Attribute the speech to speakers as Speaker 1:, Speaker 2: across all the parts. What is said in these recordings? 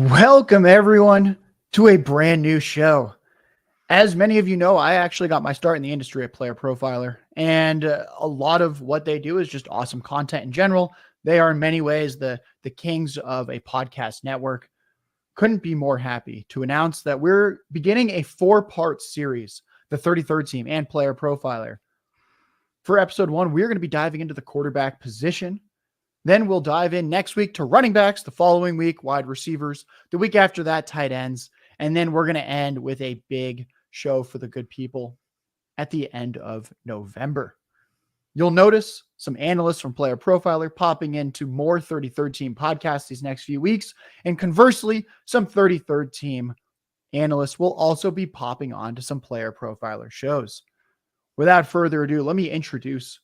Speaker 1: Welcome, everyone, to a brand new show. As many of you know, I actually got my start in the industry at PlayerProfiler, and a lot of what they do is just awesome content in general. They are in many ways the kings of a podcast network. Couldn't be more happy to announce that we're beginning a 4-part series, the 33rd Team and PlayerProfiler. For episode 1, we're going to be diving into the quarterback position. Then we'll dive in next week to running backs, the following week, wide receivers, the week after that, tight ends. And then we're going to end with a big show for the good people at the end of November. You'll notice some analysts from PlayerProfiler popping into more 33rd Team podcasts these next few weeks. And conversely, some 33rd Team analysts will also be popping onto some PlayerProfiler shows. Without further ado, let me introduce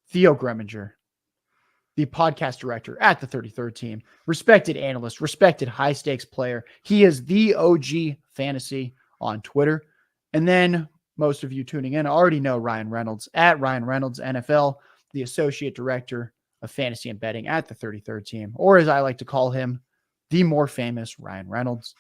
Speaker 1: Theo Gremminger, the podcast director at the 33rd Team, respected analyst, respected high-stakes player. He is the OG fantasy on Twitter. And then most of you tuning in already know Ryan Reynolds at Ryan Reynolds NFL, the associate director of fantasy and betting at the 33rd Team, or as I like to call him, the more famous Ryan Reynolds.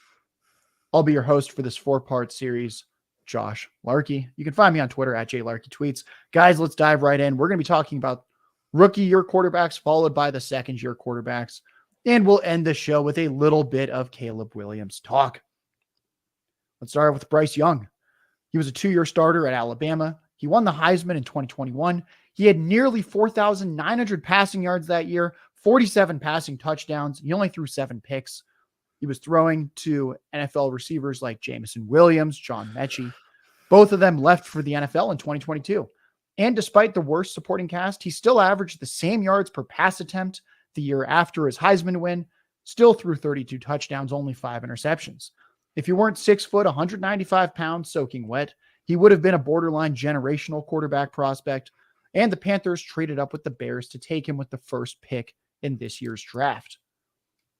Speaker 1: I'll be your host for this 4-part series, Josh Larky. You can find me on Twitter at JLarkyTweets. Guys, let's dive right in. We're going to be talking about rookie year quarterbacks, followed by the second year quarterbacks. And we'll end the show with a little bit of Caleb Williams talk. Let's start with Bryce Young. He was a 2-year starter at Alabama. He won the Heisman in 2021. He had nearly 4,900 passing yards that year, 47 passing touchdowns. He only threw 7 picks. He was throwing to NFL receivers like Jameson Williams, John Mechie. Both of them left for the NFL in 2022. And despite the worst supporting cast, he still averaged the same yards per pass attempt the year after his Heisman win, still threw 32 touchdowns, only 5 interceptions. If he weren't 6 foot, 195 pounds, soaking wet, he would have been a borderline generational quarterback prospect, and the Panthers traded up with the Bears to take him with the first pick in this year's draft.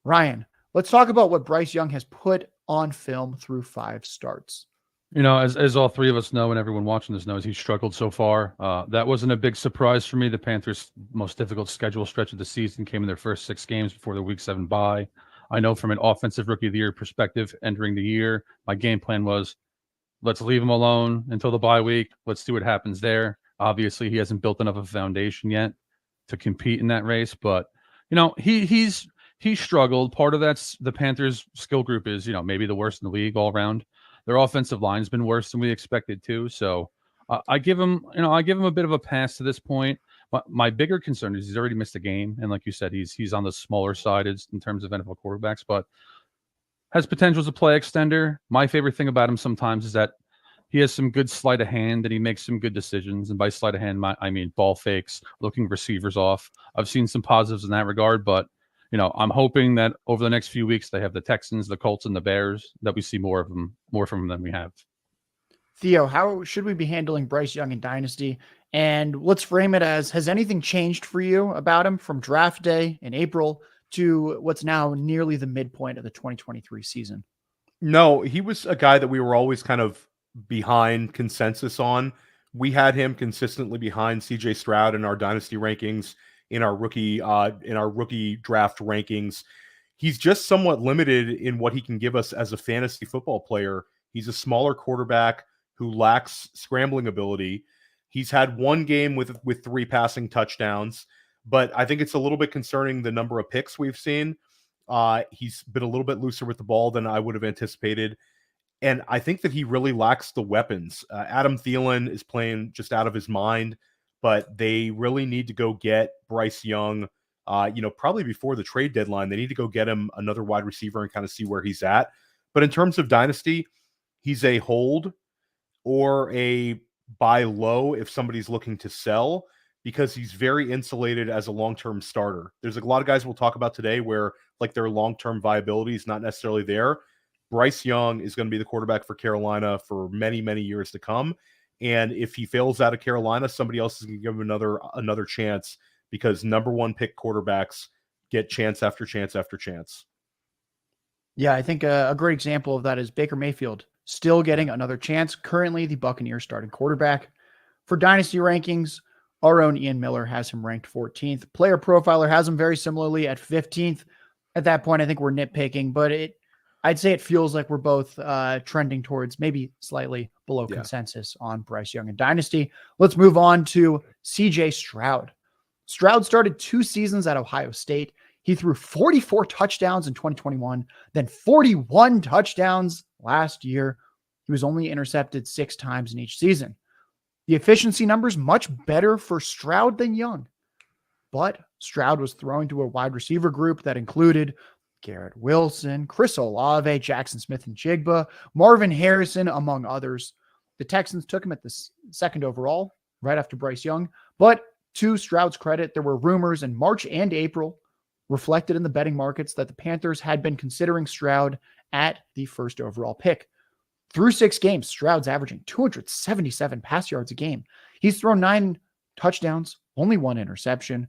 Speaker 1: Ryan, let's talk about what Bryce Young has put on film through 5 starts.
Speaker 2: You know, as all three of us know and everyone watching this knows, he's struggled so far. That wasn't a big surprise for me. The Panthers' most difficult schedule stretch of the season came in their first 6 games before the Week 7 bye. I know from an offensive Rookie of the Year perspective, entering the year, my game plan was, let's leave him alone until the bye week. Let's see what happens there. Obviously, he hasn't built enough of a foundation yet to compete in that race. But, you know, he's struggled. Part of that's the Panthers' skill group is, you know, maybe the worst in the league all around. Their offensive line's been worse than we expected too. So I give him a bit of a pass to this point. But my bigger concern is he's already missed a game, and like you said, he's on the smaller side in terms of NFL quarterbacks, but has potential as a play extender. My favorite thing about him sometimes is that he has some good sleight of hand, and he makes some good decisions. And by sleight of hand, I mean ball fakes, looking receivers off. I've seen some positives in that regard, but you know, I'm hoping that over the next few weeks they have the Texans, the Colts, and the Bears, that we see more from them than we have.
Speaker 1: Theo, how should we be handling Bryce Young in Dynasty? And let's frame it as, has anything changed for you about him from draft day in April to what's now nearly the midpoint of the 2023 season?
Speaker 3: No, he was a guy that we were always kind of behind consensus on. We had him consistently behind CJ Stroud in our Dynasty rankings, in our rookie draft rankings. He's just somewhat limited in what he can give us as a fantasy football player. He's a smaller quarterback who lacks scrambling ability. He's had 1 game with 3 passing touchdowns, but I think it's a little bit concerning the number of picks we've seen. He's been a little bit looser with the ball than I would have anticipated. And I think that he really lacks the weapons. Adam Thielen is playing just out of his mind, but they really need to go get Bryce Young, probably before the trade deadline. They need to go get him another wide receiver and kind of see where he's at. But in terms of Dynasty, he's a hold or a buy low if somebody's looking to sell, because he's very insulated as a long-term starter. There's a lot of guys we'll talk about today where like their long-term viability is not necessarily there. Bryce Young is going to be the quarterback for Carolina for many, many years to come. And if he fails out of Carolina, somebody else is going to give him another chance, because number 1 pick quarterbacks get chance after chance after chance.
Speaker 1: Yeah, I think a great example of that is Baker Mayfield, still getting another chance. Currently the Buccaneers starting quarterback. For Dynasty rankings, our own Ian Miller has him ranked 14th. Player Profiler has him very similarly at 15th. at that point, I think we're nitpicking, but I'd say it feels like we're both trending towards maybe slightly below consensus on Bryce Young and Dynasty. Let's move on to CJ Stroud. Stroud started 2 seasons at Ohio State. He threw 44 touchdowns in 2021, then 41 touchdowns last year. He was only intercepted 6 times in each season. The efficiency numbers much better for Stroud than Young, but Stroud was throwing to a wide receiver group that included Garrett Wilson, Chris Olave, Jackson Smith and Jigba, Marvin Harrison, among others. The Texans took him at the 2nd overall, right after Bryce Young. But to Stroud's credit, there were rumors in March and April reflected in the betting markets that the Panthers had been considering Stroud at the 1st overall pick. Through 6 games, Stroud's averaging 277 pass yards a game. He's thrown 9 touchdowns, only 1 interception.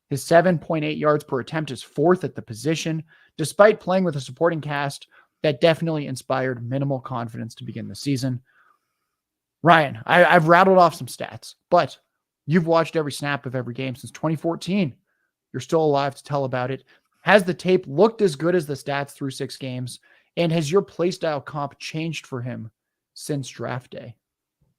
Speaker 1: His 7.8 yards per attempt is 4th at the position, despite playing with a supporting cast that definitely inspired minimal confidence to begin the season. Ryan, I've rattled off some stats, but you've watched every snap of every game since 2014. You're still alive to tell about it. Has the tape looked as good as the stats through 6 games? And has your playstyle comp changed for him since draft day?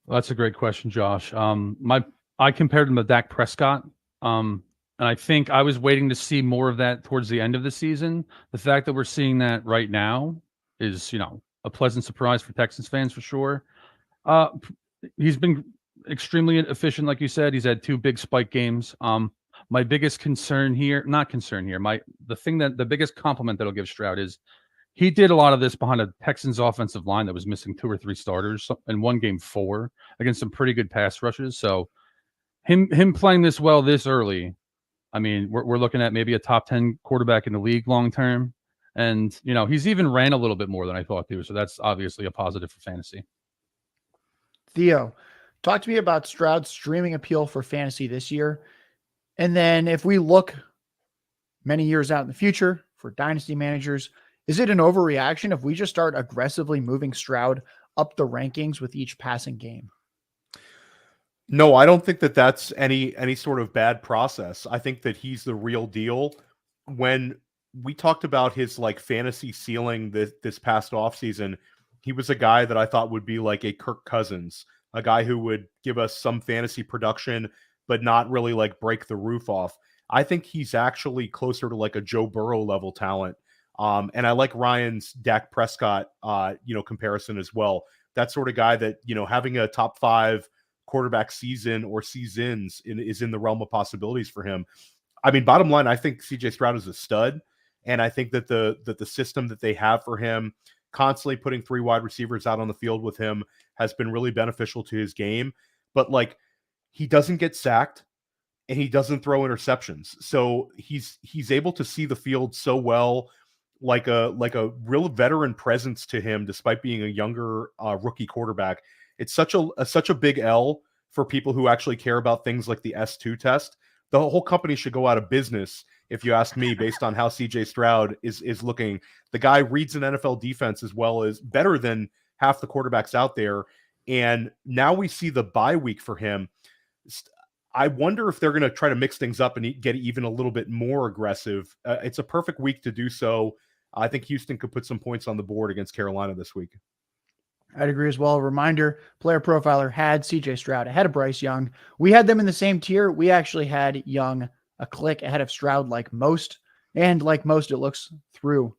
Speaker 2: Well, that's a great question, Josh. I compared him to Dak Prescott. And I think I was waiting to see more of that towards the end of the season. The fact that we're seeing that right now is, a pleasant surprise for Texans fans for sure. He's been extremely efficient, like you said. He's had 2 big spike games. My biggest concern here, the biggest compliment that'll give Stroud is he did a lot of this behind a Texans offensive line that was missing 2 or 3 starters, in one game 4 against some pretty good pass rushes. So him playing this well this early, I mean, we're looking at maybe a top 10 quarterback in the league long term. And, he's even ran a little bit more than I thought too. So that's obviously a positive for fantasy.
Speaker 1: Theo, talk to me about Stroud's streaming appeal for fantasy this year. And then if we look many years out in the future for dynasty managers, is it an overreaction if we just start aggressively moving Stroud up the rankings with each passing game?
Speaker 3: No, I don't think that that's any sort of bad process. I think that he's the real deal. When we talked about his fantasy ceiling this past offseason, he was a guy that I thought would be like a Kirk Cousins, a guy who would give us some fantasy production, but not really break the roof off. I think he's actually closer to a Joe Burrow level talent. And I like Ryan's Dak Prescott, comparison as well. That sort of guy that, having a top 5 quarterback season or seasons is in the realm of possibilities for him. I mean, bottom line, I think CJ Stroud is a stud. And I think that the system that they have for him, constantly putting 3 wide receivers out on the field with him, has been really beneficial to his game. But he doesn't get sacked and he doesn't throw interceptions. So he's able to see the field so well, like a real veteran presence to him, despite being a younger rookie quarterback. It's such a big L for people who actually care about things like the S2 test. The whole company should go out of business, if you ask me, based on how CJ Stroud is looking. The guy reads an NFL defense as well as better than half the quarterbacks out there. And now we see the bye week for him. I wonder if they're going to try to mix things up and get even a little bit more aggressive. It's a perfect week to do so. I think Houston could put some points on the board against Carolina this week.
Speaker 1: I'd agree as well. Reminder, Player Profiler had CJ Stroud ahead of Bryce Young. We had them in the same tier. We actually had Young a click ahead of Stroud like most. And like most, it looks through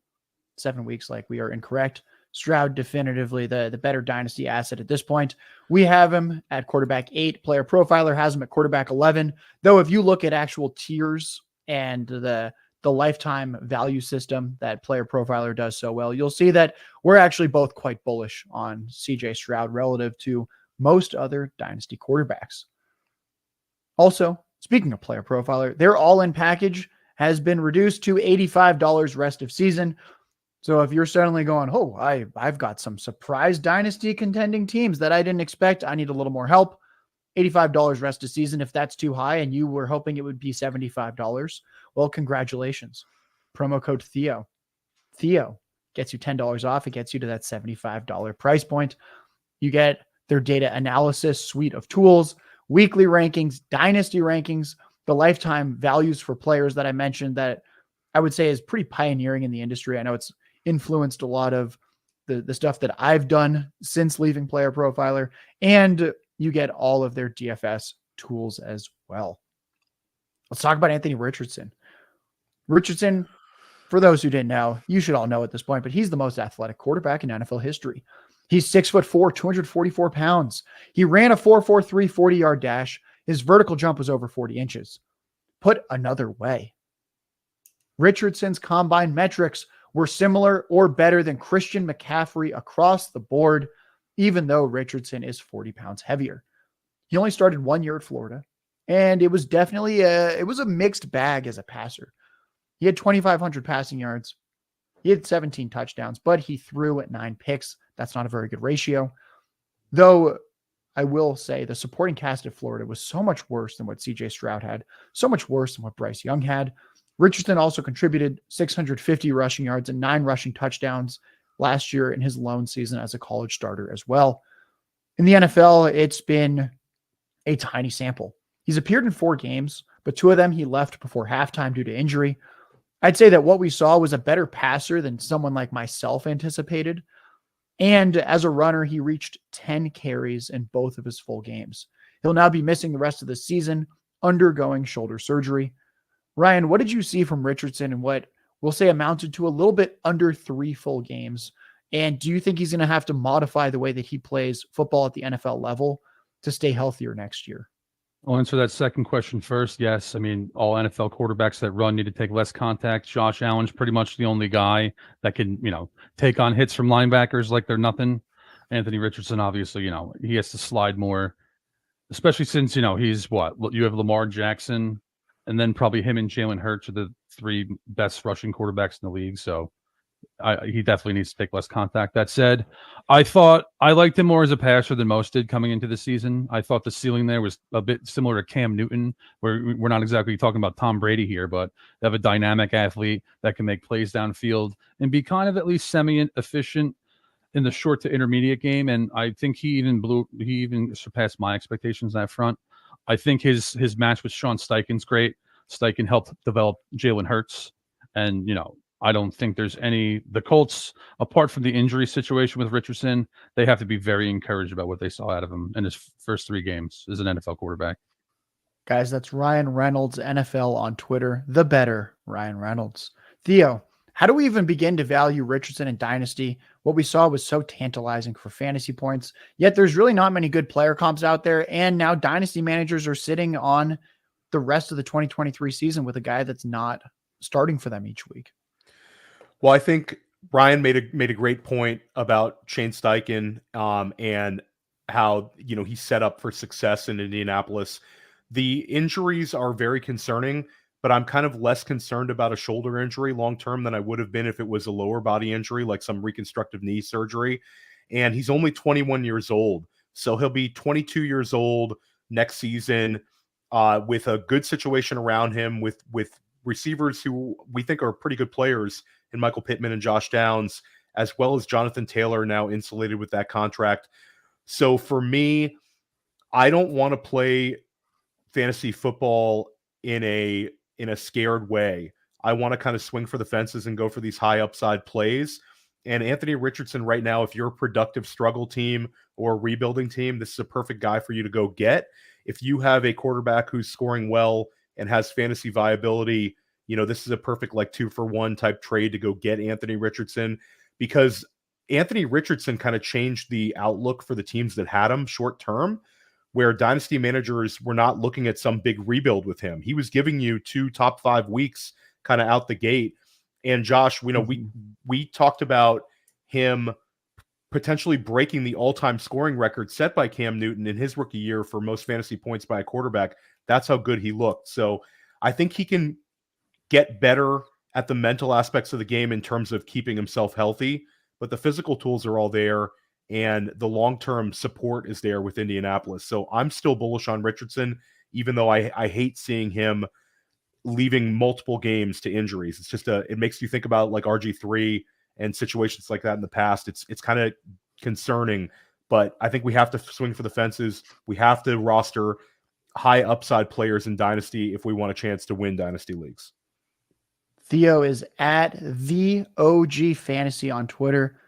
Speaker 1: 7 weeks like we are incorrect. Stroud definitively the better dynasty asset at this point. We have him at quarterback 8. Player Profiler has him at quarterback 11. Though if you look at actual tiers and the lifetime value system that Player Profiler does so well, you'll see that we're actually both quite bullish on CJ Stroud relative to most other dynasty quarterbacks. Also, speaking of Player Profiler, their all-in package has been reduced to $85 rest of season. So if you're suddenly going, oh, I've got some surprise dynasty contending teams that I didn't expect, I need a little more help, $85 rest of season. If that's too high and you were hoping it would be $75, well, congratulations. Promo code Theo. Theo gets you $10 off. It gets you to that $75 price point. You get their data analysis suite of tools, weekly rankings, dynasty rankings, the lifetime values for players that I mentioned that I would say is pretty pioneering in the industry. I know it's influenced a lot of the stuff that I've done since leaving Player Profiler, and you get all of their DFS tools as well. Let's talk about Anthony Richardson. Richardson, for those who didn't know, you should all know at this point, but he's the most athletic quarterback in NFL history. He's 6'4", 244 pounds. He ran a 4.43 40-yard dash. His vertical jump was over 40 inches. Put another way, Richardson's combine metrics were similar or better than Christian McCaffrey across the board, even though Richardson is 40 pounds heavier. He only started 1 year at Florida, and it was definitely a mixed bag as a passer. He had 2,500 passing yards. He had 17 touchdowns, but he threw at 9 picks. That's not a very good ratio. Though I will say the supporting cast at Florida was so much worse than what CJ Stroud had, so much worse than what Bryce Young had. Richardson also contributed 650 rushing yards and 9 rushing touchdowns last year in his lone season as a college starter as well. In the NFL, it's been a tiny sample. He's appeared in 4 games, but 2 of them he left before halftime due to injury. I'd say that what we saw was a better passer than someone like myself anticipated. And as a runner, he reached 10 carries in both of his full games. He'll now be missing the rest of the season, undergoing shoulder surgery. Ryan, what did you see from Richardson and what we'll say amounted to a little bit under 3 full games? And do you think he's going to have to modify the way that he plays football at the NFL level to stay healthier next year?
Speaker 2: I'll answer that second question first. Yes. I mean, all NFL quarterbacks that run need to take less contact. Josh Allen's pretty much the only guy that can, take on hits from linebackers like they're nothing. Anthony Richardson, obviously, he has to slide more, especially since, he's you have Lamar Jackson, and then probably him and Jalen Hurts are the 3 best rushing quarterbacks in the league. So he definitely needs to take less contact. That said, I thought I liked him more as a passer than most did coming into the season. I thought the ceiling there was a bit similar to Cam Newton, where we're not exactly talking about Tom Brady here, but they have a dynamic athlete that can make plays downfield and be kind of at least semi-efficient in the short to intermediate game. And I think he even surpassed my expectations on that front. I think his match with Sean Steichen's great. Steichen helped develop Jalen Hurts, and I don't think there's the Colts, apart from the injury situation with Richardson, they have to be very encouraged about what they saw out of him in his first 3 games as an NFL quarterback.
Speaker 1: Guys, that's Ryan Reynolds, NFL on Twitter, the better Ryan Reynolds. Theo, how do we even begin to value Richardson in Dynasty? What we saw was so tantalizing for fantasy points, yet there's really not many good player comps out there, and now Dynasty managers are sitting on the rest of the 2023 season with a guy that's not starting for them each week.
Speaker 3: Well, I think Ryan made a great point about Shane Steichen and how he's set up for success in Indianapolis. The injuries are very concerning, but I'm kind of less concerned about a shoulder injury long term than I would have been if it was a lower body injury, like some reconstructive knee surgery. And he's only 21 years old, so he'll be 22 years old next season with a good situation around him with receivers who we think are pretty good players in Michael Pittman and Josh Downs, as well as Jonathan Taylor, now insulated with that contract. So for me, I don't want to play fantasy football in a scared way. I want to kind of swing for the fences and go for these high upside plays. And Anthony Richardson right now, if you're a productive struggle team or a rebuilding team, this is a perfect guy for you to go get. If you have a quarterback who's scoring well and has fantasy viability, this is a perfect 2-for-1 type trade to go get Anthony Richardson, because Anthony Richardson kind of changed the outlook for the teams that had him short term, where dynasty managers were not looking at some big rebuild with him. He was giving you 2 top 5 weeks kind of out the gate. And Josh, we talked about him potentially breaking the all-time scoring record set by Cam Newton in his rookie year for most fantasy points by a quarterback. That's how good he looked. So I think he can get better at the mental aspects of the game in terms of keeping himself healthy, but the physical tools are all there and the long-term support is there with Indianapolis. So I'm still bullish on Richardson, even though I hate seeing him leaving multiple games to injuries. It's just it makes you think about RG3 and situations like that in the past. It's kind of concerning, but I think we have to swing for the fences. We have to roster high upside players in Dynasty if we want a chance to win Dynasty leagues.
Speaker 1: Theo is at the OG Fantasy on Twitter.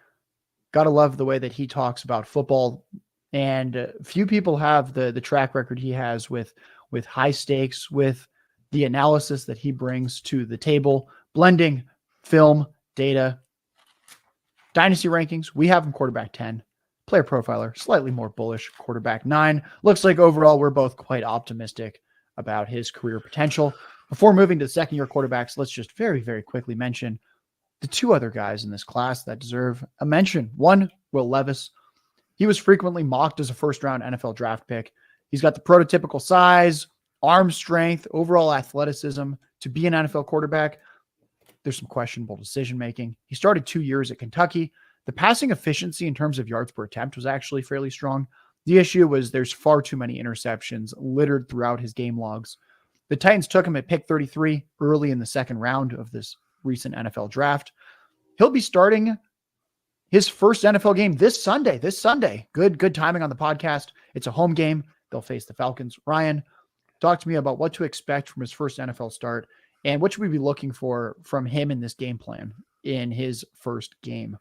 Speaker 1: Gotta love the way that he talks about football, and few people have the track record he has with high stakes, with the analysis that he brings to the table, blending film, data, dynasty rankings. We have him quarterback 10. Player profiler, slightly more bullish, quarterback 9. Looks like overall we're both quite optimistic about his career potential. Before moving to the second-year quarterbacks, let's just very, very quickly mention the two other guys in this class that deserve a mention. One, Will Levis. He was frequently mocked as a first-round NFL draft pick. He's got the prototypical size, arm strength, overall athleticism to be an NFL quarterback. There's some questionable decision-making. He started 2 years at Kentucky. The passing efficiency in terms of yards per attempt was actually fairly strong. The issue was there's far too many interceptions littered throughout his game logs. The Titans took him at pick 33 early in the second round of this recent NFL draft. He'll be starting his first NFL game this Sunday. Good timing on the podcast. It's a home game. They'll face the Falcons. Ryan, talk to me about what to expect from his first NFL start and what should we be looking for from him in this game plan in his first game.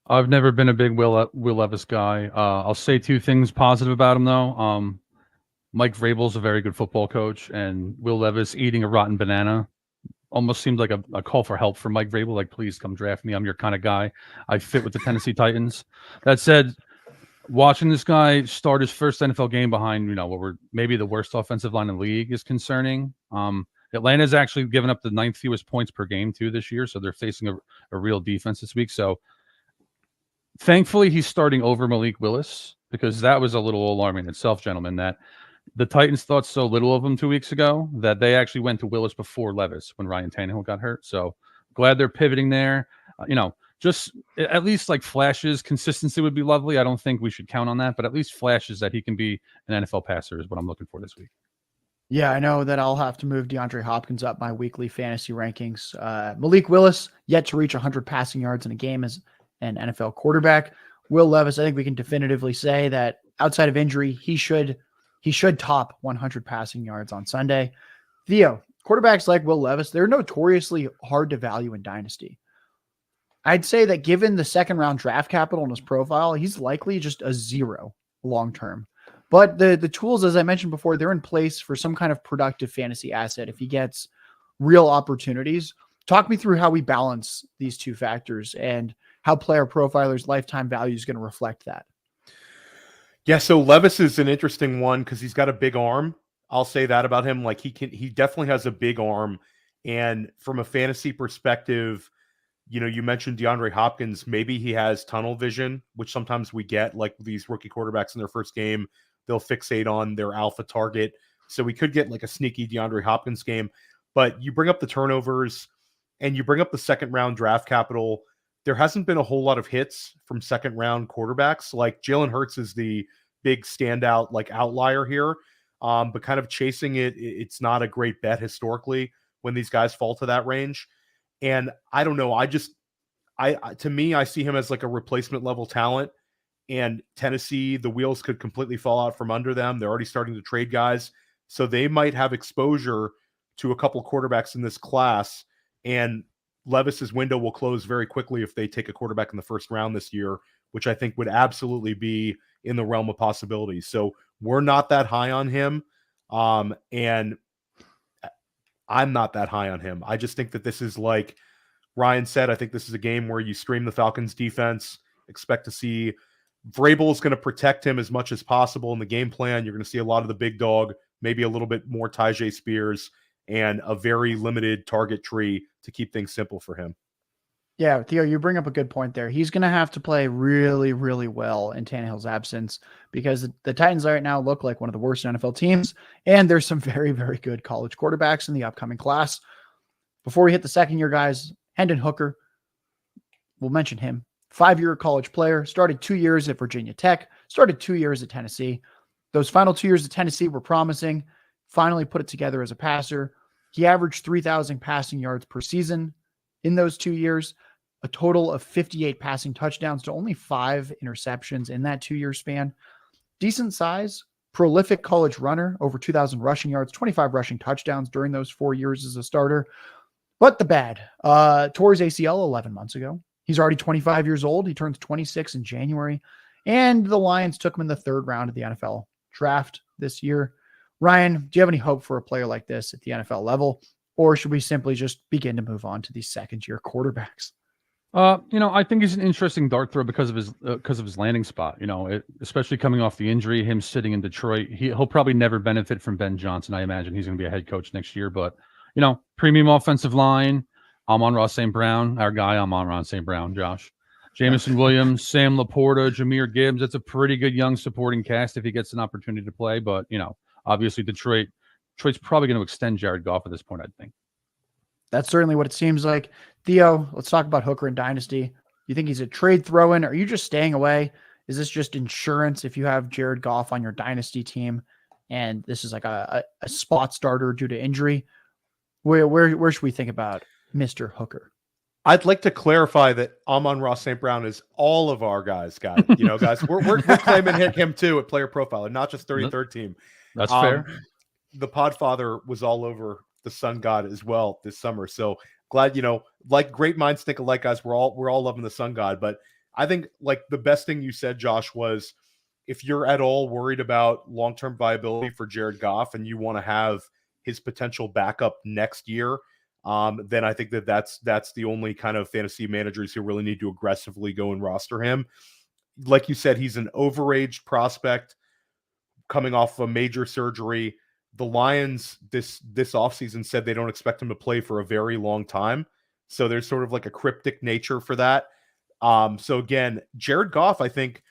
Speaker 2: I've never been a big Will Levis guy. I'll say two things positive about him, though. Mike Vrabel's a very good football coach, and Will Levis eating a rotten banana almost seemed like a call for help for Mike Vrabel. Like, please come draft me. I'm your kind of guy. I fit with the Tennessee Titans. That said, watching this guy start his first NFL game behind, what were maybe the worst offensive line in the league is concerning. Atlanta's actually given up the 9th fewest points per game, too, this year, so they're facing a real defense this week. So, thankfully, he's starting over Malik Willis, because that was a little alarming itself, gentlemen, that the Titans thought so little of him 2 weeks ago that they actually went to Willis before Levis when Ryan Tannehill got hurt. So glad they're pivoting there. Just at least like flashes, consistency would be lovely. I don't think we should count on that, but at least flashes that he can be an NFL passer is what I'm looking for this week.
Speaker 1: Yeah, I know that I'll have to move DeAndre Hopkins up my weekly fantasy rankings. Malik Willis yet to reach 100 passing yards in a game as an NFL quarterback. Will Levis, I think we can definitively say that outside of injury, he should top 100 passing yards on Sunday. Theo, quarterbacks like Will Levis, they're notoriously hard to value in Dynasty. I'd say that given the second round draft capital in his profile, he's likely just a 0 long-term. But the tools, as I mentioned before, they're in place for some kind of productive fantasy asset if he gets real opportunities. Talk me through how we balance these two factors and how Player Profiler's lifetime value is going to reflect that.
Speaker 3: Yeah, so Levis is an interesting one because he's got a big arm. I'll say that about him. Like he definitely has a big arm. And from a fantasy perspective, you mentioned DeAndre Hopkins. Maybe he has tunnel vision, which sometimes we get, like these rookie quarterbacks in their first game. They'll fixate on their alpha target. So we could get like a sneaky DeAndre Hopkins game. But you bring up the turnovers and you bring up the second round draft capital. There hasn't been a whole lot of hits from second round quarterbacks. Like Jalen Hurts is the big standout, like outlier here. But kind of chasing it's not a great bet historically when these guys fall to that range. And I don't know. To me, I see him as like a replacement level talent. And Tennessee, the wheels could completely fall out from under them. They're already starting to trade guys. So they might have exposure to a couple quarterbacks in this class. And Levis's window will close very quickly if they take a quarterback in the first round this year, which I think would absolutely be in the realm of possibilities. So we're not that high on him. And I'm not that high on him. I just think that this is, like Ryan said, I think this is a game where you stream the Falcons defense, expect to see Vrabel is going to protect him as much as possible in the game plan. You're going to see a lot of the big dog, maybe a little bit more Tyjae Spears, and a very limited target tree to keep things simple for him.
Speaker 1: Yeah, Theo, you bring up a good point there. He's going to have to play really, really well in Tannehill's absence because the Titans right now look like one of the worst NFL teams, and there's some very, very good college quarterbacks in the upcoming class. Before we hit the second-year guys, Hendon Hooker, we'll mention him. 5-year college player, started 2 years at Virginia Tech, started 2 years at Tennessee. Those final 2 years at Tennessee were promising, finally put it together as a passer. He averaged 3,000 passing yards per season in those 2 years, a total of 58 passing touchdowns to only 5 interceptions in that 2-year span. Decent size, prolific college runner, over 2,000 rushing yards, 25 rushing touchdowns during those 4 years as a starter. But the bad, tore his ACL 11 months ago. He's already 25 years old. He turns 26 in January. And the Lions took him in the 3rd round of the NFL draft this year. Ryan, do you have any hope for a player like this at the NFL level? Or should we simply just begin to move on to these second-year quarterbacks?
Speaker 2: I think he's an interesting dart throw because of his landing spot. Especially coming off the injury, him sitting in Detroit, he'll probably never benefit from Ben Johnson. I imagine he's going to be a head coach next year. But premium offensive line. Amon-Ra St. Brown, our guy Amon-Ra St. Brown, Josh. Jameson Williams, Sam Laporta, Jahmyr Gibbs. That's a pretty good young supporting cast if he gets an opportunity to play. But obviously Detroit's probably going to extend Jared Goff at this point, I think.
Speaker 1: That's certainly what it seems like. Theo, let's talk about Hooker and Dynasty. You think he's a trade throw-in? Are you just staying away? Is this just insurance if you have Jared Goff on your Dynasty team and this is like a spot starter due to injury? Where should we think about Mr. Hooker?
Speaker 3: I'd like to clarify that Amon-Ra St. Brown is all of our guys. Guys, we're claiming him too at Player Profiler, not just 33rd team.
Speaker 2: That's fair.
Speaker 3: The Podfather was all over the Sun God as well this summer. So glad, like great minds think alike, guys. We're all loving the Sun God. But I think like the best thing you said, Josh, was if you're at all worried about long-term viability for Jared Goff and you want to have his potential backup next year, then I think that's the only kind of fantasy managers who really need to aggressively go and roster him. Like you said, he's an overaged prospect coming off a major surgery. The Lions this offseason said they don't expect him to play for a very long time. So there's sort of like a cryptic nature for that. So again, Jared Goff, I think,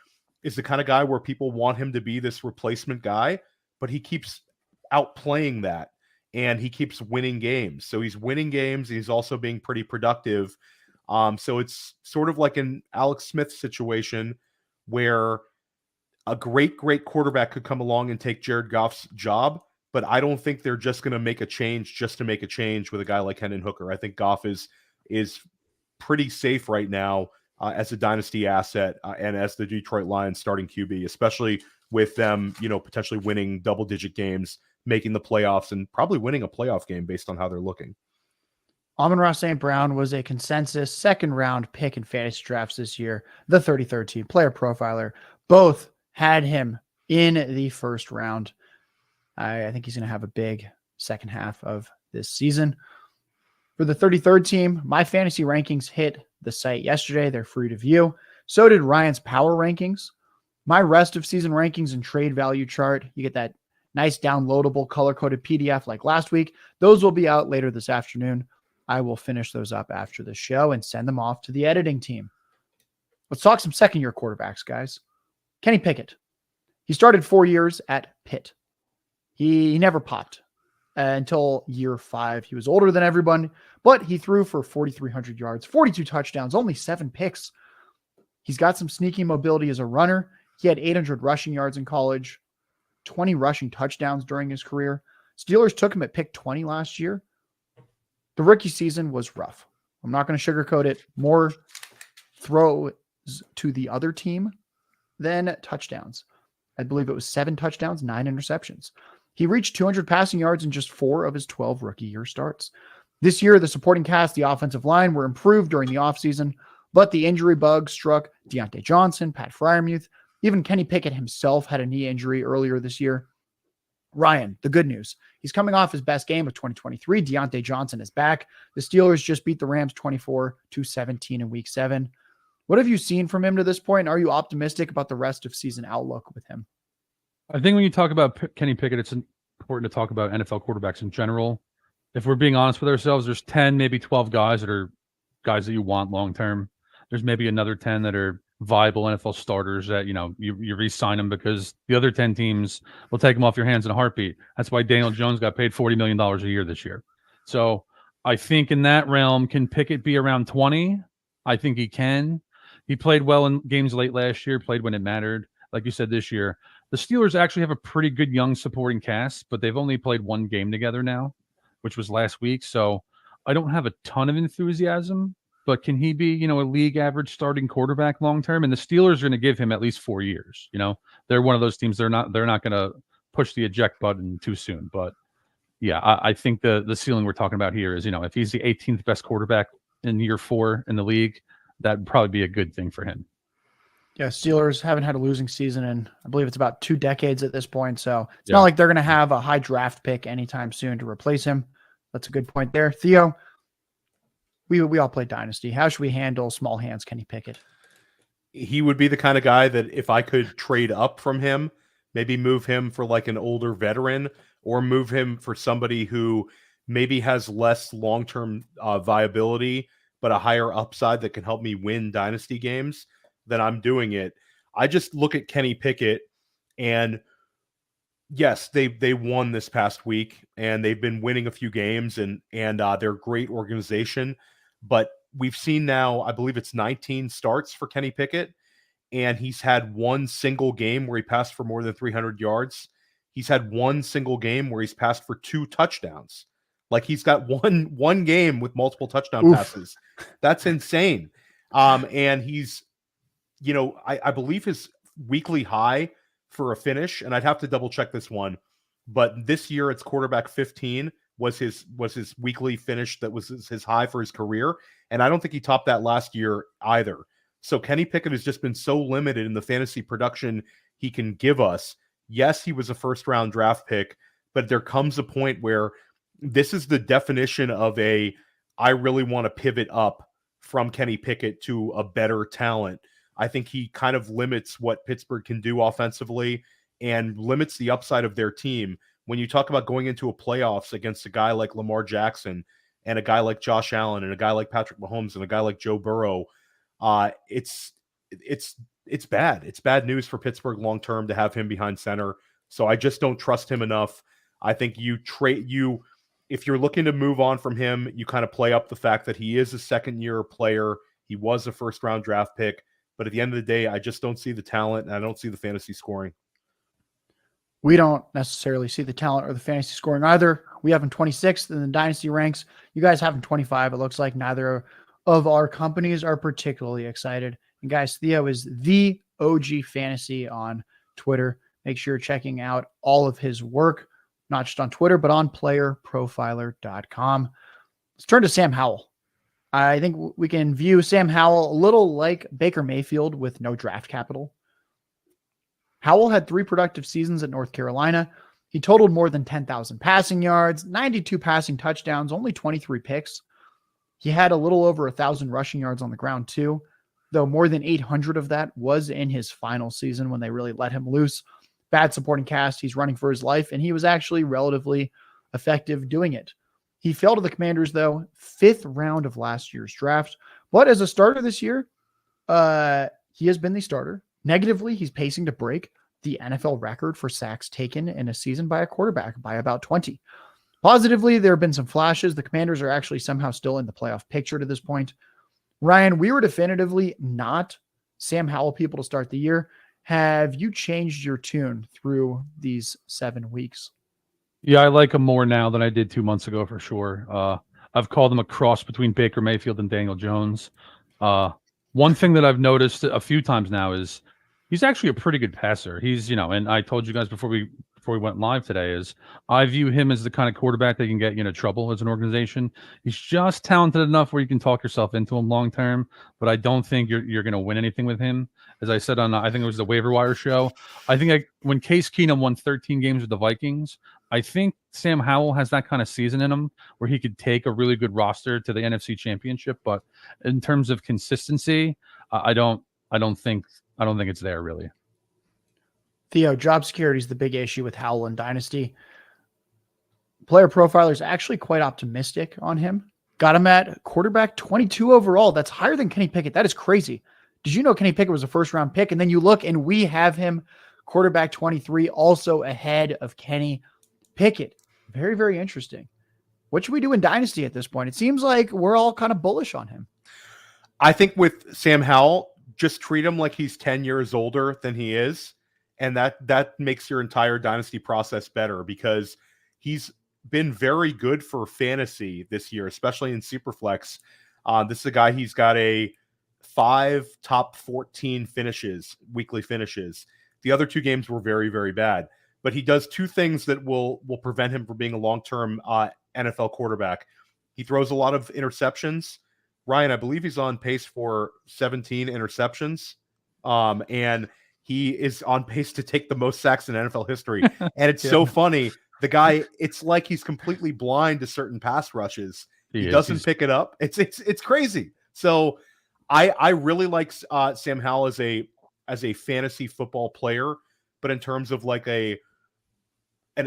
Speaker 3: is the kind of guy where people want him to be this replacement guy, but he keeps outplaying that and he keeps winning games. So he's winning games. He's also being pretty productive. So it's sort of like an Alex Smith situation where a great quarterback could come along and take Jared Goff's job. But I don't think they're just going to make a change just to make a change with a guy like Hendon Hooker. I think Goff is pretty safe right now as a dynasty asset and as the Detroit Lions starting QB, especially with them, potentially winning double-digit games, making the playoffs, and probably winning a playoff game based on how they're looking.
Speaker 1: Amon-Ra St. Brown was a consensus second-round pick in fantasy drafts this year. The 33rd team, Player Profiler, both had him in the first round. I think he's going to have a big second half of this season. For the 33rd team, my fantasy rankings hit the site yesterday. They're free to view. So did Ryan's power rankings. My rest of season rankings and trade value chart. You get that nice downloadable color-coded PDF like last week. Those will be out later this afternoon. I will finish those up after the show and send them off to the editing team. Let's talk some second-year quarterbacks, guys. Kenny Pickett. He started 4 years at Pitt. He never popped until year 5. He was older than everyone, but he threw for 4,300 yards, 42 touchdowns, only 7 picks. He's got some sneaky mobility as a runner. He had 800 rushing yards in college, 20 rushing touchdowns during his career. Steelers took him at pick 20 last year. The rookie season was rough. I'm not going to sugarcoat it. More throws to the other team than touchdowns. I believe it was 7 touchdowns, 9 interceptions. He reached 200 passing yards in just 4 of his 12 rookie year starts. This year, the supporting cast, the offensive line, were improved during the offseason, but the injury bug struck Deontay Johnson, Pat Freiermuth. Even Kenny Pickett himself had a knee injury earlier this year. Ryan, the good news. He's coming off his best game of 2023. Deontay Johnson is back. The Steelers just beat the Rams 24-17 in Week 7. What have you seen from him to this point? Are you optimistic about the rest of season outlook with him?
Speaker 2: I think when you talk about Kenny Pickett, it's important to talk about NFL quarterbacks in general. If we're being honest with ourselves, there's 10, maybe 12 guys that are guys that you want long-term. There's maybe another 10 that are viable NFL starters that, you re-sign them because the other 10 teams will take them off your hands in a heartbeat. That's why Daniel Jones got paid $40 million a year this year. So I think in that realm, can Pickett be around 20? I think he can. He played well in games late last year, played when it mattered. Like you said, this year, the Steelers actually have a pretty good young supporting cast, but they've only played 1 game together now, which was last week. So I don't have a ton of enthusiasm, but can he be, a league average starting quarterback long-term? And the Steelers are going to give him at least 4 years. They're one of those teams. They're not going to push the eject button too soon, but yeah, I think the ceiling we're talking about here is, if he's the 18th best quarterback in year 4 in the league, that'd probably be a good thing for him.
Speaker 1: Yeah, Steelers haven't had a losing season in, I believe it's about 2 decades at this point. So it's not like they're going to have a high draft pick anytime soon to replace him. That's a good point there. Theo, we all play Dynasty. How should we handle small hands Kenny Pickett?
Speaker 3: He would be the kind of guy that if I could trade up from him, maybe move him for like an older veteran or move him for somebody who maybe has less long-term viability, but a higher upside that can help me win Dynasty games, then I'm doing it. I just look at Kenny Pickett and yes, they won this past week and they've been winning a few games and they're a great organization, but we've seen now, I believe it's 19 starts for Kenny Pickett, and he's had one single game where he passed for more than 300 yards. He's had one single game where he's passed for 2 touchdowns. Like he's got one game with multiple touchdown passes. That's insane. And he's, I believe his weekly high for a finish, and I'd have to double check this one, but this year it's quarterback 15 was his weekly finish. That was his high for his career. And I don't think he topped that last year either. So Kenny Pickett has just been so limited in the fantasy production he can give us. Yes, he was a first-round draft pick, but there comes a point where this is the definition of I really want to pivot up from Kenny Pickett to a better talent. I think he kind of limits what Pittsburgh can do offensively and limits the upside of their team. When you talk about going into a playoffs against a guy like Lamar Jackson and a guy like Josh Allen and a guy like Patrick Mahomes and a guy like Joe Burrow, it's bad. It's bad news for Pittsburgh long term to have him behind center. So I just don't trust him enough. I think if you're looking to move on from him, you kind of play up the fact that he is a second-year player. He was a first-round draft pick. But at the end of the day, I just don't see the talent, and I don't see the fantasy scoring.
Speaker 1: We don't necessarily see the talent or the fantasy scoring either. We have him 26th in the Dynasty ranks. You guys have him 25. It looks like neither of our companies are particularly excited. And guys, Theo is the OG Fantasy on Twitter. Make sure you're checking out all of his work, not just on Twitter, but on PlayerProfiler.com. Let's turn to Sam Howell. I think we can view Sam Howell a little like Baker Mayfield with no draft capital. Howell had 3 productive seasons at North Carolina. He totaled more than 10,000 passing yards, 92 passing touchdowns, only 23 picks. He had a little over 1,000 rushing yards on the ground too, though more than 800 of that was in his final season when they really let him loose. Bad supporting cast. He's running for his life, and he was actually relatively effective doing it. He fell to the Commanders, though, 5th round of last year's draft. But as a starter this year, he has been the starter. Negatively, he's pacing to break the NFL record for sacks taken in a season by a quarterback by about 20. Positively, there have been some flashes. The Commanders are actually somehow still in the playoff picture to this point. Ryan, we were definitively not Sam Howell people to start the year. Have you changed your tune through these 7 weeks?
Speaker 2: Yeah, I like him more now than I did 2 months ago for sure. I've called him a cross between Baker Mayfield and Daniel Jones. One thing that I've noticed a few times now is he's actually a pretty good passer. He's, and I told you guys before we went live today, is I view him as the kind of quarterback that can get you into trouble as an organization. He's just talented enough where you can talk yourself into him long term, but I don't think you're going to win anything with him. As I said on, I think it was the waiver wire show, I think when Case Keenum won 13 games with the Vikings, I think Sam Howell has that kind of season in him where he could take a really good roster to the NFC Championship. But in terms of consistency, I don't think it's there really.
Speaker 1: Theo, job security is the big issue with Howell and Dynasty. Player Profiler is actually quite optimistic on him. Got him at quarterback 22 overall. That's higher than Kenny Pickett. That is crazy. Did you know Kenny Pickett was a first-round pick? And then you look, and we have him quarterback 23, also ahead of Kenny Pickett. Very, very interesting. What should we do in Dynasty at this point? It seems like we're all kind of bullish on him.
Speaker 3: I think with Sam Howell, just treat him like he's 10 years older than he is. And that makes your entire Dynasty process better because he's been very good for fantasy this year, especially in Superflex. This is a guy, he's got 5 top 14 finishes, weekly finishes. The other 2 games were very, very bad. but he does two things that will prevent him from being a long-term NFL quarterback. He throws a lot of interceptions. Ryan, I believe he's on pace for 17 interceptions. And he is on pace to take the most sacks in NFL history. And it's so funny. The guy, it's like he's completely blind to certain pass rushes. He doesn't pick it up. It's crazy. So I really like Sam Howell as a fantasy football player, but in terms of like an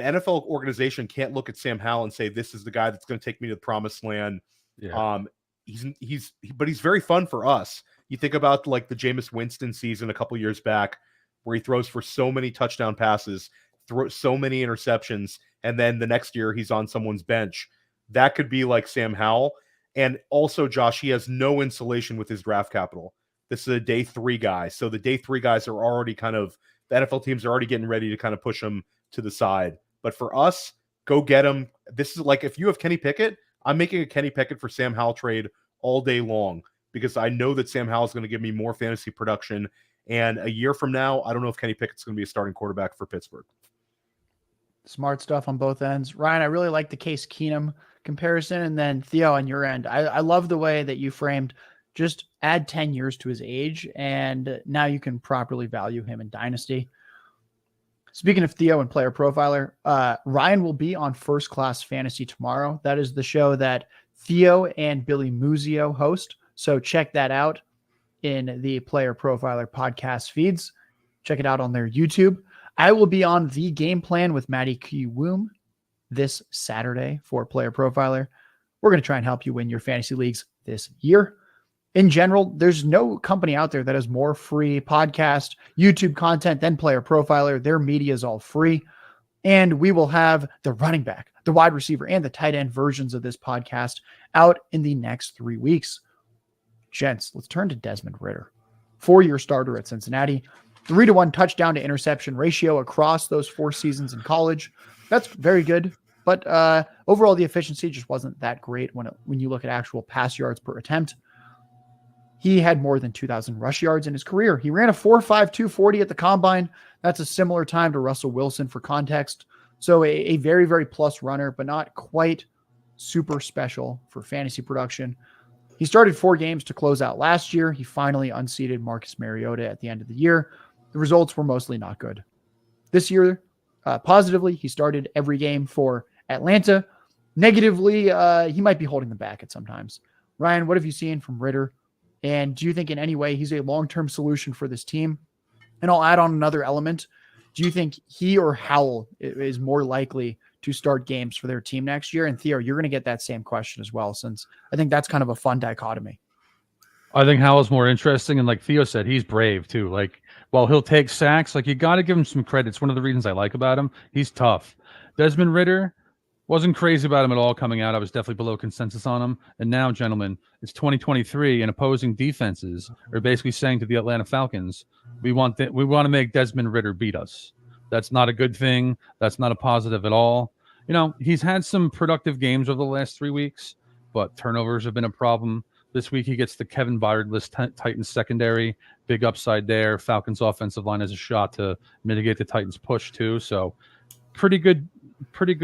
Speaker 3: NFL organization can't look at Sam Howell and say, this is the guy that's going to take me to the promised land.
Speaker 2: Yeah.
Speaker 3: But he's very fun for us. You think about like the Jameis Winston season a couple years back, where he throws for so many touchdown passes, throws so many interceptions, and then the next year he's on someone's bench. That could be like Sam Howell. And also, Josh, he has no insulation with his draft capital. This is a day 3 guy. So the day 3 guys are already the NFL teams are already getting ready to kind of push him to the side. But for us, go get him. This is like, if you have Kenny Pickett, I'm making a Kenny Pickett for Sam Howell trade all day long, because I know that Sam Howell is going to give me more fantasy production. And a year from now, I don't know if Kenny Pickett's going to be a starting quarterback for Pittsburgh.
Speaker 1: Smart stuff on both ends. Ryan, I really like the Case Keenum comparison. And then Theo, on your end, I love the way that you framed just add 10 years to his age, and now you can properly value him in Dynasty. Speaking of Theo and Player Profiler, Ryan will be on First Class Fantasy tomorrow. That is the show that Theo and Billy Muzio host. So check that out in the Player Profiler podcast feeds. Check it out on their YouTube. I will be on The Game Plan with Matty Kiwoom this Saturday for Player Profiler. We're going to try and help you win your fantasy leagues this year. In general, there's no company out there that has more free podcast, YouTube content than Player Profiler. Their media is all free. And we will have the running back, the wide receiver, and the tight end versions of this podcast out in the next 3 weeks. Gents, let's turn to Desmond Ridder. 4-year starter at Cincinnati. 3-to-1 touchdown to interception ratio across those 4 seasons in college. That's very good. But overall, the efficiency just wasn't that great when you look at actual pass yards per attempt. He had more than 2,000 rush yards in his career. He ran a 4.5 240 at the combine. That's a similar time to Russell Wilson for context. So a very, very plus runner, but not quite super special for fantasy production. He started 4 games to close out last year. He finally unseated Marcus Mariota at the end of the year. The results were mostly not good. This year, positively, he started every game for Atlanta. Negatively, he might be holding them back at sometimes. Ryan, what have you seen from Ridder? And do you think in any way he's a long-term solution for this team? And I'll add on another element. Do you think he or Howell is more likely to start games for their team next year? And Theo, you're going to get that same question as well, since I think that's kind of a fun dichotomy.
Speaker 2: I think Howell's more interesting. And like Theo said, he's brave too. Like, while he'll take sacks, like you got to give him some credit. It's one of the reasons I like about him. He's tough. Desmond Ridder, wasn't crazy about him at all coming out. I was definitely below consensus on him. And now, gentlemen, it's 2023, and opposing defenses are basically saying to the Atlanta Falcons, we want to make Desmond Ridder beat us. That's not a good thing. That's not a positive at all. You know, he's had some productive games over the last 3 weeks, but turnovers have been a problem. This week he gets the Kevin Byard-less Titans secondary. Big upside there. Falcons offensive line has a shot to mitigate the Titans push too. So pretty good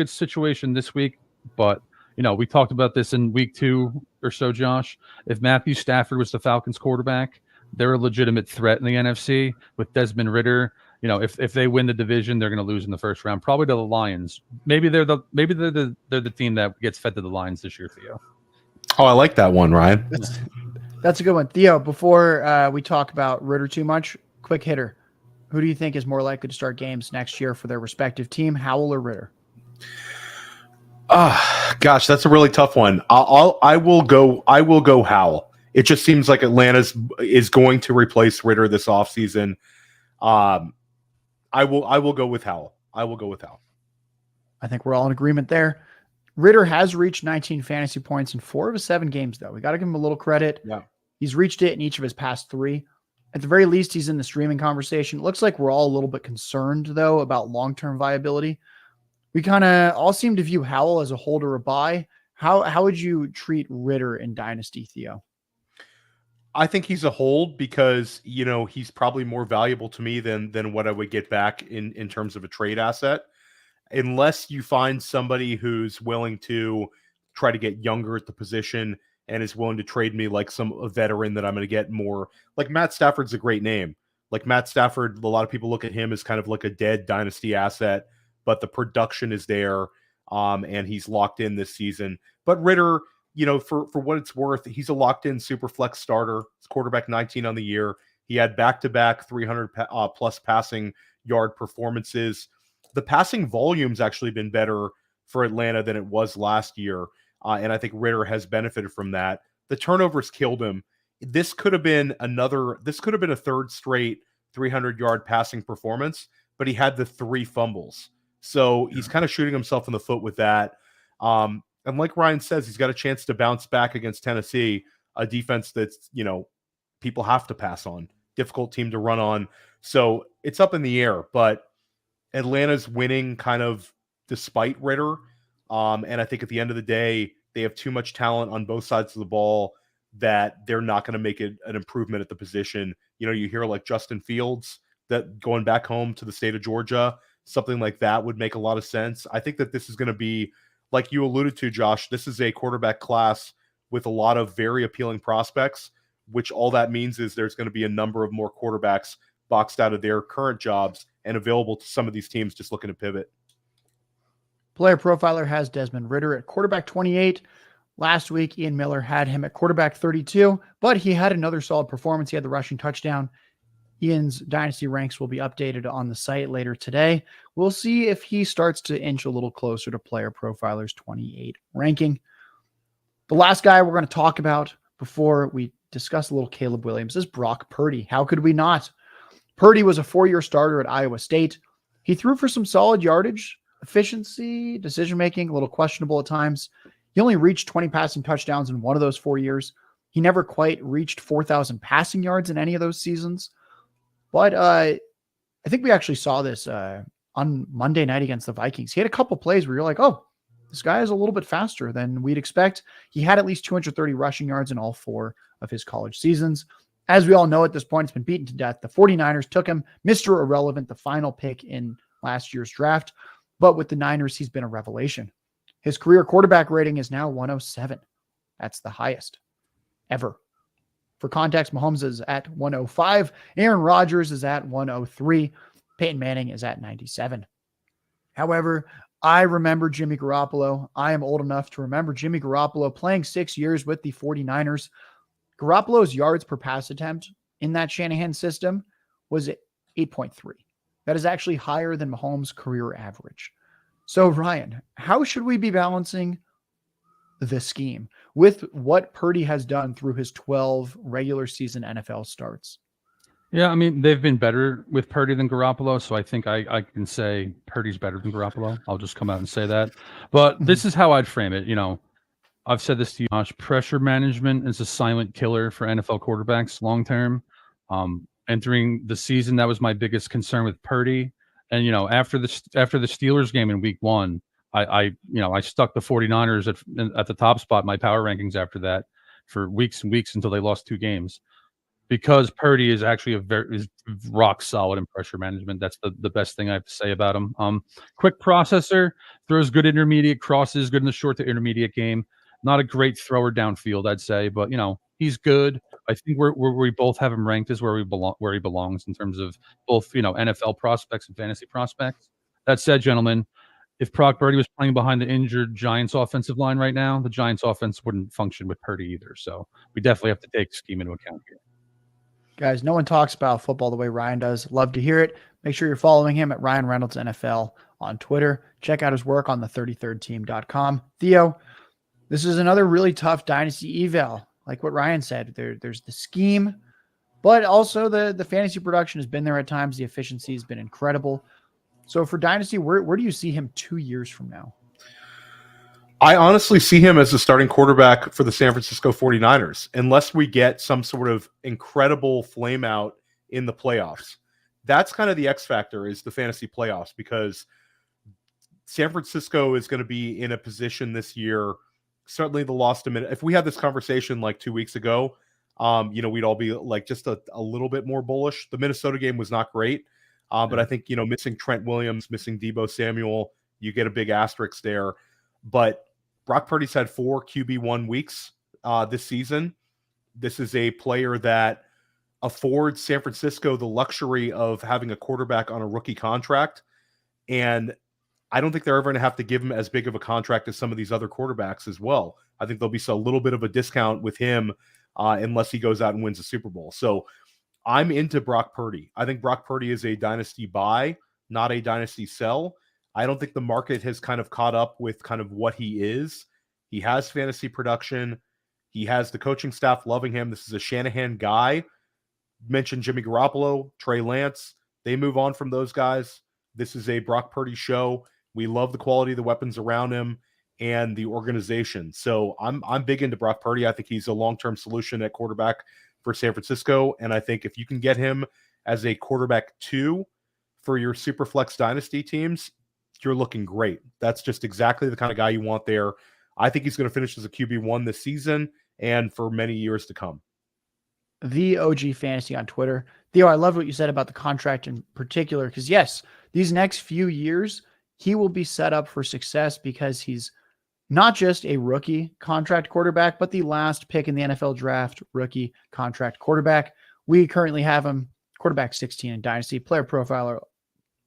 Speaker 2: situation this week. But, you know, we talked about this in week 2 or so, Josh. If Matthew Stafford was the Falcons quarterback, they're a legitimate threat in the NFC. With Desmond Ridder, you know, if they win the division, they're going to lose in the first round, probably to the Lions. Maybe they're the team that gets fed to the Lions this year, Theo.
Speaker 3: Oh, I like that one, Ryan.
Speaker 1: That's a good one. Theo, before we talk about Ridder too much, quick hitter. Who do you think is more likely to start games next year for their respective team, Howell or Ridder?
Speaker 3: Gosh, that's a really tough one. I will go Howell. It just seems like Atlanta is going to replace Ridder this offseason. I will go with Howell.
Speaker 1: I think we're all in agreement there. Ridder has reached 19 fantasy points in 4 of his 7 games, though. We got to give him a little credit.
Speaker 3: Yeah.
Speaker 1: He's reached it in each of his past 3. At the very least, he's in the streaming conversation. It looks like we're all a little bit concerned, though, about long-term viability. We kind of all seem to view Howell as a hold or a buy. How would you treat Ridder in Dynasty, Theo?
Speaker 3: I think he's a hold because, he's probably more valuable to me than what I would get back in terms of a trade asset. Unless you find somebody who's willing to try to get younger at the position and is willing to trade me like a veteran that I'm going to get more. Like Matt Stafford's a great name. Like Matt Stafford, a lot of people look at him as kind of like a dead dynasty asset, but the production is there, and he's locked in this season. But Ritter, for what it's worth, he's a locked-in super flex starter. He's quarterback 19 on the year. He had back-to-back 300 plus passing yard performances. The passing volume's actually been better for Atlanta than it was last year, and I think Ritter has benefited from that. The turnovers killed him. This could have been a third straight 300-yard passing performance, but he had the 3 fumbles. So he's kind of shooting himself in the foot with that. And like Ryan says, he's got a chance to bounce back against Tennessee, a defense that's, people have to pass on, difficult team to run on. So it's up in the air, but Atlanta's winning kind of despite Ritter. And I think at the end of the day, they have too much talent on both sides of the ball that they're not going to make it an improvement at the position. You hear like Justin Fields that going back home to the state of Georgia, something like that would make a lot of sense. I think that this is going to be, like you alluded to, Josh, this is a quarterback class with a lot of very appealing prospects, which all that means is there's going to be a number of more quarterbacks boxed out of their current jobs and available to some of these teams just looking to pivot.
Speaker 1: Player Profiler has Desmond Ritter at quarterback 28. Last week, Ian Miller had him at quarterback 32, but he had another solid performance. He had the rushing touchdown. Ian's dynasty ranks will be updated on the site later today. We'll see if he starts to inch a little closer to Player Profiler's 28 ranking. The last guy we're going to talk about before we discuss a little Caleb Williams is Brock Purdy. How could we not? Purdy was a 4-year starter at Iowa State. He threw for some solid yardage, efficiency, decision-making, a little questionable at times. He only reached 20 passing touchdowns in one of those 4 years. He never quite reached 4,000 passing yards in any of those seasons. But I think we actually saw this on Monday night against the Vikings. He had a couple plays where you're like, oh, this guy is a little bit faster than we'd expect. He had at least 230 rushing yards in all 4 of his college seasons. As we all know at this point, it's been beaten to death. The 49ers took him, Mr. Irrelevant, the final pick in last year's draft. But with the Niners, he's been a revelation. His career quarterback rating is now 107. That's the highest ever. For context, Mahomes is at 105. Aaron Rodgers is at 103. Peyton Manning is at 97. However, I remember Jimmy Garoppolo. I am old enough to remember Jimmy Garoppolo playing 6 years with the 49ers. Garoppolo's yards per pass attempt in that Shanahan system was 8.3. That is actually higher than Mahomes' career average. So, Ryan, how should we be balancing the scheme with what Purdy has done through his 12 regular season NFL starts?
Speaker 2: Yeah, I mean, they've been better with Purdy than Garoppolo, so I think I can say Purdy's better than Garoppolo. I'll just come out and say that. But this is how I'd frame it. I've said this to you, Josh. Pressure management is a silent killer for NFL quarterbacks long term. Entering the season, that was my biggest concern with Purdy. And after the Steelers game in Week 1, I stuck the 49ers at the top spot in my power rankings after that for weeks and weeks until they lost 2 games. Because Purdy is actually is rock solid in pressure management. That's the best thing I have to say about him. Quick processor, throws good intermediate crosses, good in the short to intermediate game. Not a great thrower downfield, I'd say, but he's good. I think where we both have him ranked is where he belongs in terms of both NFL prospects and fantasy prospects. That said, gentlemen, if Brock Purdy was playing behind the injured Giants offensive line right now, the Giants offense wouldn't function with Purdy either. So we definitely have to take scheme into account here.
Speaker 1: Guys, no one talks about football the way Ryan does. Love to hear it. Make sure you're following him at Ryan Reynolds NFL on Twitter. Check out his work on the 33rdteam.com. Theo, this is another really tough dynasty eval. Like what Ryan said, there's the scheme, but also the fantasy production has been there at times. The efficiency has been incredible. So for dynasty, where do you see him 2 years from now?
Speaker 3: I honestly see him as the starting quarterback for the San Francisco 49ers, unless we get some sort of incredible flame out in the playoffs. That's kind of the X factor, is the fantasy playoffs, because San Francisco is going to be in a position this year. Certainly the lost a minute. If we had this conversation like 2 weeks ago, we'd all be like just a little bit more bullish. The Minnesota game was not great, but I think, missing Trent Williams, missing Deebo Samuel, you get a big asterisk there. But Brock Purdy's had 4 QB1 weeks this season. This is a player that affords San Francisco the luxury of having a quarterback on a rookie contract. And I don't think they're ever going to have to give him as big of a contract as some of these other quarterbacks as well. I think there'll be a little bit of a discount with him unless he goes out and wins a Super Bowl. So I'm into Brock Purdy. I think Brock Purdy is a dynasty buy, not a dynasty sell. I don't think the market has kind of caught up with kind of what he is. He has fantasy production. He has the coaching staff loving him. This is a Shanahan guy. Mentioned Jimmy Garoppolo, Trey Lance. They move on from those guys. This is a Brock Purdy show. We love the quality of the weapons around him and the organization. So I'm big into Brock Purdy. I think he's a long-term solution at quarterback for San Francisco. And I think if you can get him as a quarterback 2 for your Superflex Dynasty teams, you're looking great. That's just exactly the kind of guy you want there. I think he's going to finish as a QB1 this season and for many years to come.
Speaker 1: The OG Fantasy on Twitter. Theo, I love what you said about the contract in particular, because yes, these next few years, he will be set up for success because he's not just a rookie contract quarterback, but the last pick in the NFL draft rookie contract quarterback. We currently have him quarterback 16 in Dynasty. Player Profiler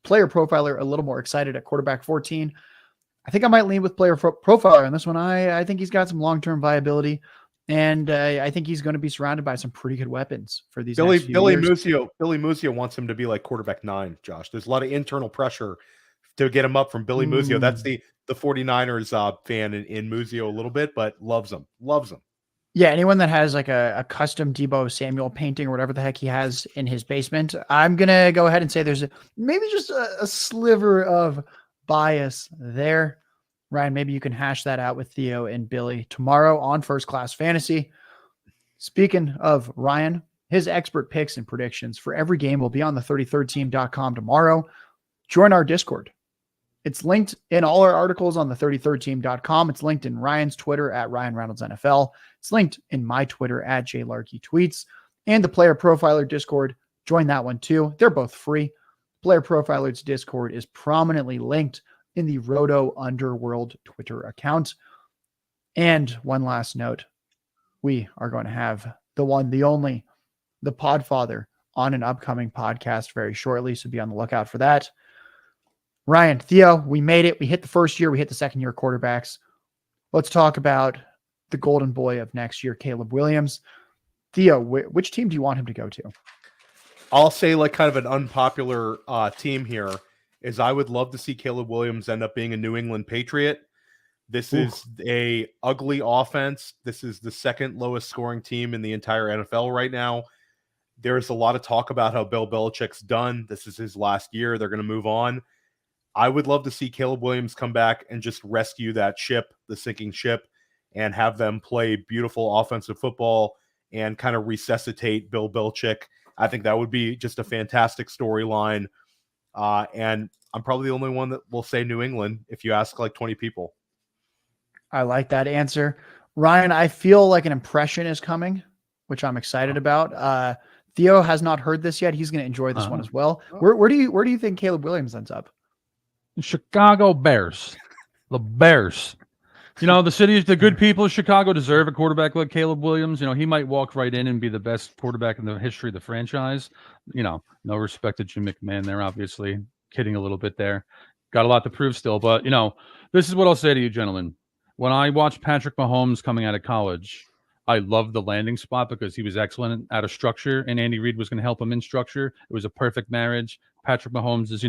Speaker 1: a little more excited at quarterback 14. I think I might lean with Player Profiler on this one. I think he's got some long-term viability. And I think he's going to be surrounded by some pretty good weapons for these next few years.
Speaker 3: Billy Muzio wants him to be like quarterback 9, Josh. There's a lot of internal pressure to get him up from Billy Muzio. That's the 49ers fan in Muzio a little bit, but loves him.
Speaker 1: Yeah, anyone that has like a custom Deebo Samuel painting or whatever the heck he has in his basement, I'm going to go ahead and say there's maybe just a sliver of bias there. Ryan, maybe you can hash that out with Theo and Billy tomorrow on First Class Fantasy. Speaking of Ryan, his expert picks and predictions for every game will be on the 33rdteam.com tomorrow. Join our Discord. It's linked in all our articles on the 33rdteam.com. It's linked in Ryan's Twitter at Ryan Reynolds NFL. It's linked in my Twitter at JLarky Tweets and the Player Profiler Discord. Join that one too. They're both free. Player Profiler's Discord is prominently linked in the Roto Underworld Twitter account. And one last note, we are going to have the one, the only, the Podfather on an upcoming podcast very shortly, so be on the lookout for that. Ryan, Theo, we made it. We hit the first year. We hit the second year quarterbacks. Let's talk about the golden boy of next year, Caleb Williams. Theo, which team do you want him to go to?
Speaker 3: I'll say like kind of an unpopular team here is I would love to see Caleb Williams end up being a New England Patriot. This is a ugly offense. This is the second lowest scoring team in the entire NFL right now. There's a lot of talk about how Bill Belichick's done. This is his last year. They're going to move on. I would love to see Caleb Williams come back and just rescue that ship, the sinking ship, and have them play beautiful offensive football and kind of resuscitate Bill Belichick. I think that would be just a fantastic storyline. And I'm probably the only one that will say New England if you ask like 20 people.
Speaker 1: I like that answer. Ryan, I feel like an impression is coming, which I'm excited about. Theo has not heard this yet. He's going to enjoy this one as well. Where do you think Caleb Williams ends up?
Speaker 2: Chicago Bears. The Bears. The good people of Chicago deserve a quarterback like Caleb Williams. He might walk right in and be the best quarterback in the history of the franchise. No respect to Jim McMahon there, obviously. Kidding a little bit there. Got a lot to prove still. But, this is what I'll say to you, gentlemen. When I watched Patrick Mahomes coming out of college, I loved the landing spot because he was excellent out of structure, and Andy Reid was going to help him in structure. It was a perfect marriage. Patrick Mahomes is,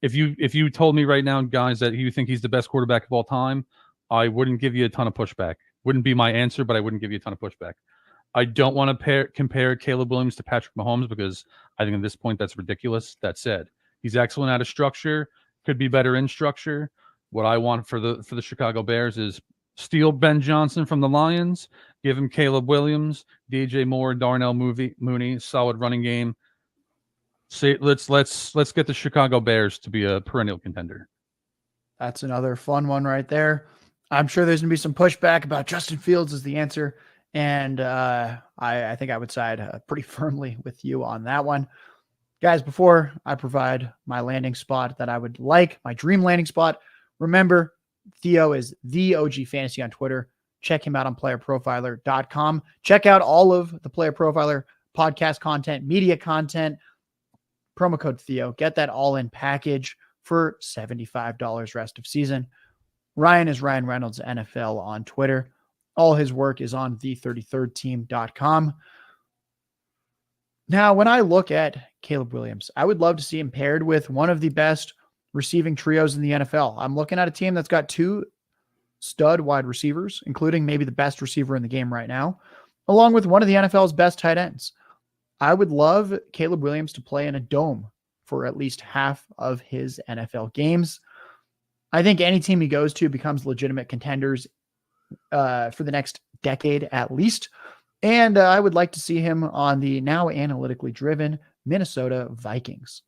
Speaker 2: if you told me right now, guys, that you think he's the best quarterback of all time, I wouldn't give you a ton of pushback. Wouldn't be my answer, but I wouldn't give you a ton of pushback. I don't want to compare Caleb Williams to Patrick Mahomes because I think at this point that's ridiculous. That said, he's excellent out of structure, could be better in structure. What I want for the Chicago Bears is steal Ben Johnson from the Lions, give him Caleb Williams, DJ Moore, Darnell Mooney, solid running game. Say let's get the Chicago Bears to be a perennial contender.
Speaker 1: That's another fun one right there. I'm sure there's going to be some pushback about Justin Fields as the answer And I think I would side pretty firmly with you on that one. Guys, before I provide my landing spot that I would like, my dream landing spot, remember, Theo is the OG Fantasy on Twitter. Check him out on playerprofiler.com. Check out all of the Player Profiler podcast content, media content, promo code Theo. Get that all-in package for $75 rest of season. Ryan is Ryan Reynolds NFL on Twitter. All his work is on the33rdteam.com. Now, when I look at Caleb Williams, I would love to see him paired with one of the best receiving trios in the NFL. I'm looking at a team that's got 2 stud wide receivers, including maybe the best receiver in the game right now, along with one of the NFL's best tight ends. I would love Caleb Williams to play in a dome for at least half of his NFL games. I think any team he goes to becomes legitimate contenders for the next decade at least. And I would like to see him on the now analytically driven Minnesota Vikings.